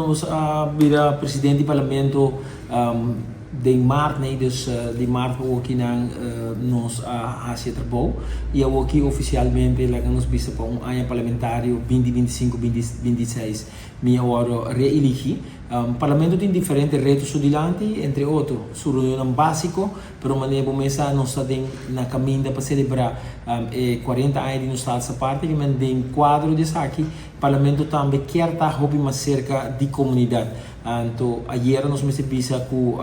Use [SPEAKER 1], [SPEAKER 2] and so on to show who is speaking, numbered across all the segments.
[SPEAKER 1] nos vira presidente do parlamento de maart, né? Dus de maart ook nang nos hacia trabalho e eu aqui oficialmente lá nos vista para ano parlamentário 2025-2026 minha hora reelegi. Parlamento tem diferentes retos adiante, entre outros, sua reunião básico, pero maneira começa nós estamos na caminho para celebrar 40 anos de nossa parte, que tem quadro de aqui, Parlamento também quer estar mais cerca de comunidade. Então, ayer nós me visa com o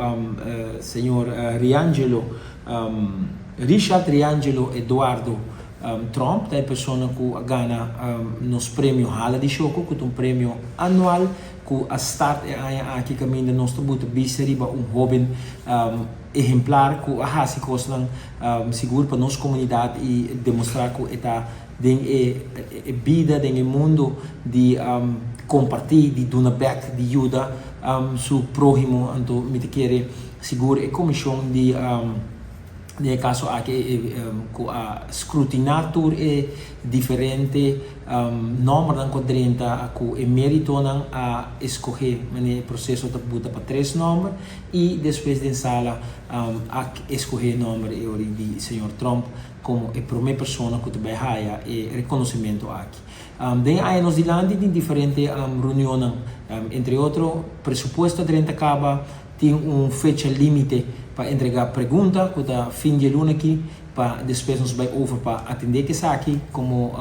[SPEAKER 1] senhor Richard Riangelo Eduardo Trump, é a pessoa que ganha nos prêmios Hala de Choco, que é um prêmio anual, que a start aqui caminho da nossa buta bisa riba jovem exemplar que a se costa seguro para nossa comunidade e demonstrar que está dentro vida dentro mundo de compartilhar, de dar back, de ajudar seu próximo, então me quer seguro a comissão de nel caso anche scrutinar differenti numeri dan quadrenta e meritonan a escoger nel processo da buta para 3 numeri e depois de sala a escoger numeri di signor Trump como a primeira pessoa que também haya e reconhecimento aqui. Den aí nos dilante de diferentes reuniões, entre outros, presupuesto 30 acaba tem fecha limite para entregar pergunta que está fim de ano aqui para depois nos vai over para atender que aqui como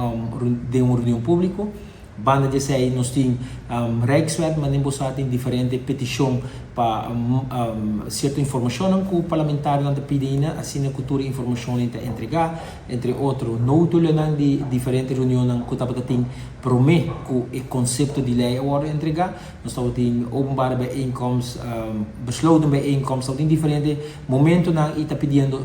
[SPEAKER 1] de uma reunião pública. Banda de sei nós tem Rijkswet, mas nós tem diferente petição para certa informação que o parlamentar não pede assim a cultura informação para entregar, entre outros, notulo de diferentes reuniões que está tem promete que o conceito de lei agora entregar. Nós estamos tem openbare bijeenkomst, besloten bijeenkomst, tem diferentes momentos na está pedindo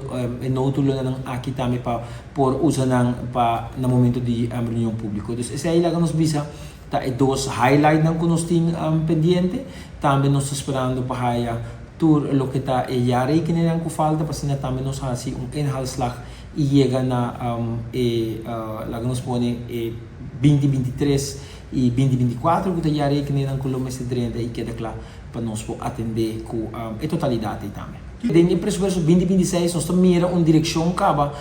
[SPEAKER 1] notulo aqui também para por usar para no momento de reunião pública. Então, essa aí lá nos visa tá é dois highlights que nós temos pendiente. Também nós esperando para a tour lo que está e já rekening com falta para cima também nós assim inhaalslag e chega na lá nos põe 2023 e 2024 que já rekening com o mês de 30 e queda claro para nós atender com a totalidade também. Dentro do presupuesto 2026 nós mira uma direção caba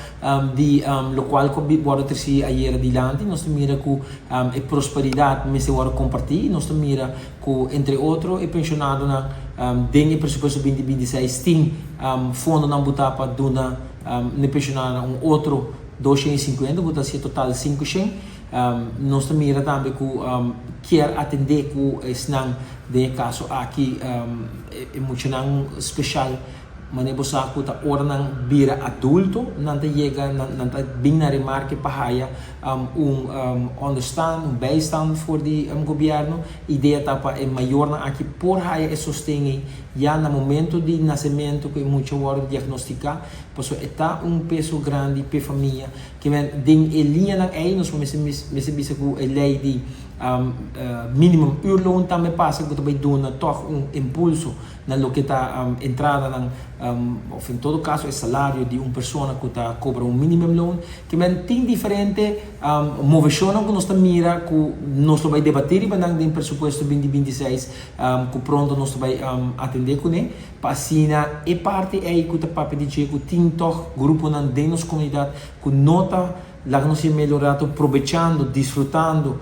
[SPEAKER 1] de lo qual que bora terci ayer adiante nós mira com a prosperidade mas agora compartilhar nós mira com entre outros e pensionado na dentro do presupuesto 2026 tem fundo na botar para dona ne pensionado outro 250 botar se total 500 nós mira também com quer atender com snang de caso aqui emocional especial maneira que ta orang bira adulto nanta chega nanta bem na remarque para understand bijstand voor die governo ideia tapa é maior na aqui por haya é sostenir já no momento de nascimento que muito hora diagnosticar pois está peso grande para família que vem ding linha na aí nós vamos bisa com a lei de minimum uurloon também passa que também dá toch impulso na lo que está entrada ou em todo caso é salário de uma pessoa que está cobra minimum loan que tem diferente movição que nós mira que nós vai debater e vai em presupuesto 2026 que pronto nós vai atender com ele para assim é parte aí que está para dizer que tem toch grupo na de nossa comunidade que nota lá que nós melhorado aproveitando, desfrutando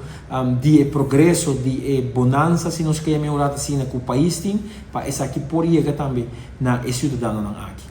[SPEAKER 1] de progresso, de bonança, se nós queremos melhorar assim que o país tem, para essa aqui por chegar também na cidadão aqui.